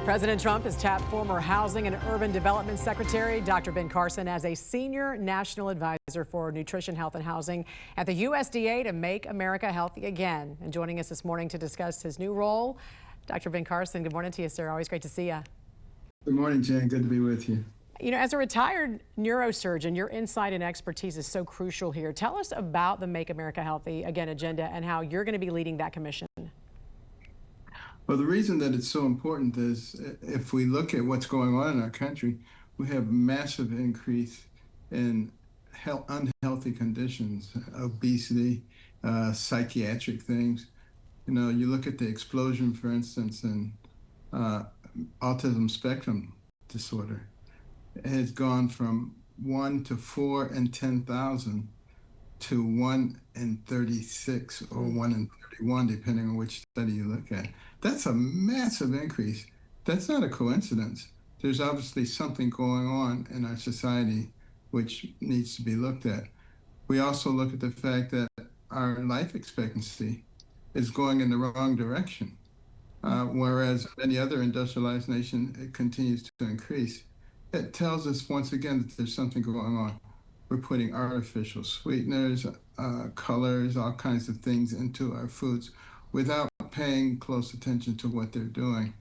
President Trump has tapped former Housing and Urban Development Secretary Dr. Ben Carson as a senior national advisor for nutrition, health, and housing at the USDA to make America healthy again. And joining us this morning to discuss his new role, Dr. Ben Carson. Good morning to you, sir. Always great to see you. Good morning, Jen. Good to be with you. You know, as a retired neurosurgeon, your insight and expertise is so crucial here. Tell us about the Make America Healthy Again agenda and how you're going to be leading that commission. Well, the reason that it's so important is if we look at what's going on in our country, we have massive increase in unhealthy conditions, obesity, psychiatric things. You know, you look at the explosion, for instance, in autism spectrum disorder. It has gone from 1 to 4 in 10,000 to 1 in 36 or 1 in 31, depending on which study you look at. That's a massive increase. That's not a coincidence. There's obviously something going on in our society which needs to be looked at. We also look at the fact that our life expectancy is going in the wrong direction, whereas many other industrialized nations, it continues to increase. It tells us once again that there's something going on. We're putting artificial sweeteners, colors, all kinds of things into our foods without paying close attention to what they're doing.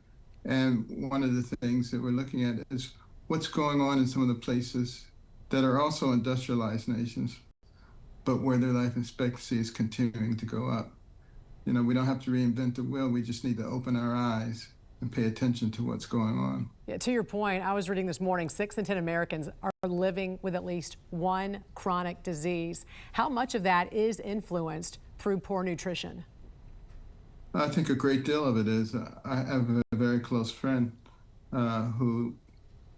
And one of the things that we're looking at is what's going on in some of the places that are also industrialized nations, but where their life expectancy is continuing to go up. You know, we don't have to reinvent the wheel. We just need to open our eyes and pay attention to what's going on. Yeah, to your point, I was reading this morning, 6 in 10 Americans are living with at least one chronic disease. How much of that is influenced through poor nutrition? I think a great deal of it is. I have a very close friend who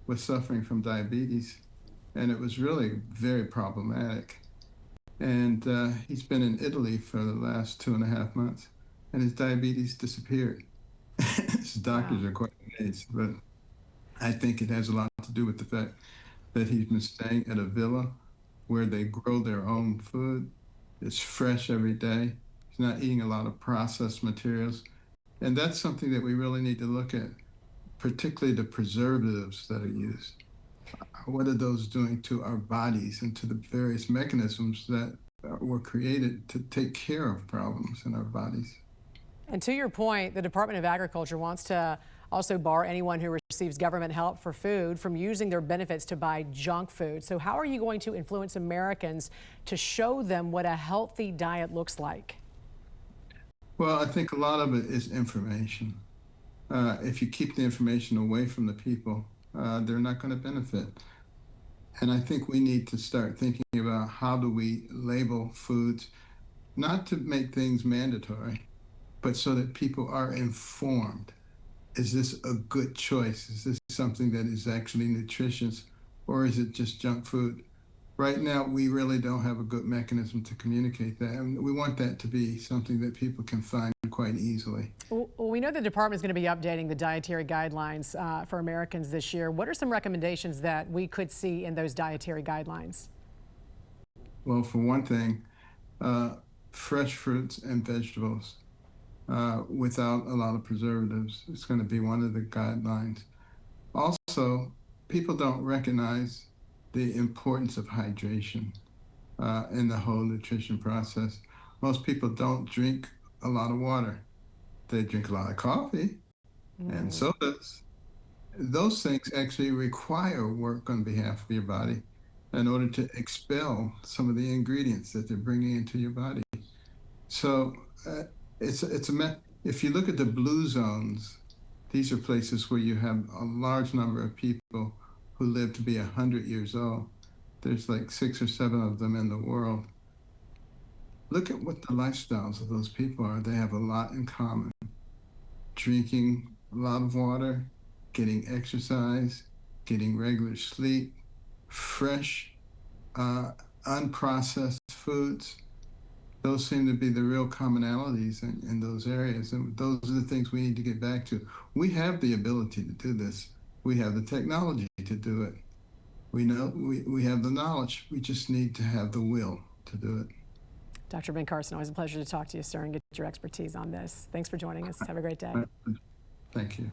was suffering from diabetes, and it was really very problematic. And he's been in Italy for the last 2.5 months, and his diabetes disappeared. His doctors are quite amazed, but I think it has a lot to do with the fact that he's been staying at a villa where they grow their own food. It's fresh every day. He's not eating a lot of processed materials. And that's something that we really need to look at, particularly the preservatives that are used. What are those doing to our bodies and to the various mechanisms that were created to take care of problems in our bodies? And to your point, the Department of Agriculture wants to also bar anyone who receives government help for food from using their benefits to buy junk food. So how are you going to influence Americans to show them what a healthy diet looks like? Well, I think a lot of it is information. If you keep the information away from the people, they're not going to benefit. And I think we need to start thinking about how do we label foods, not to make things mandatory, but so that people are informed. Is this a good choice? Is this something that is actually nutritious, or is it just junk food? Right now, we really don't have a good mechanism to communicate that, and we want that to be something that people can find quite easily. Well, we know the department is going to be updating the dietary guidelines for Americans this year. What are some recommendations that we could see in those dietary guidelines? Well, for one thing, fresh fruits and vegetables without a lot of preservatives is going to be one of the guidelines. Also, people don't recognize the importance of hydration in the whole nutrition process. Most people don't drink a lot of water. They drink a lot of coffee and sodas. Those things actually require work on behalf of your body in order to expel some of the ingredients that they're bringing into your body. So if you look at the blue zones, these are places where you have a large number of people who live to be 100 years old. There's like 6 or 7 of them in the world. Look at what the lifestyles of those people are. They have a lot in common. Drinking a lot of water, getting exercise, getting regular sleep, fresh, unprocessed foods. Those seem to be the real commonalities in those areas, and those are the things we need to get back to. We have the ability to do this. We have the technology to do it. We know we have the knowledge. We just need to have the will to do it. Dr. Ben Carson, always a pleasure to talk to you, sir, and get your expertise on this. Thanks for joining us. Have a great day. Thank you.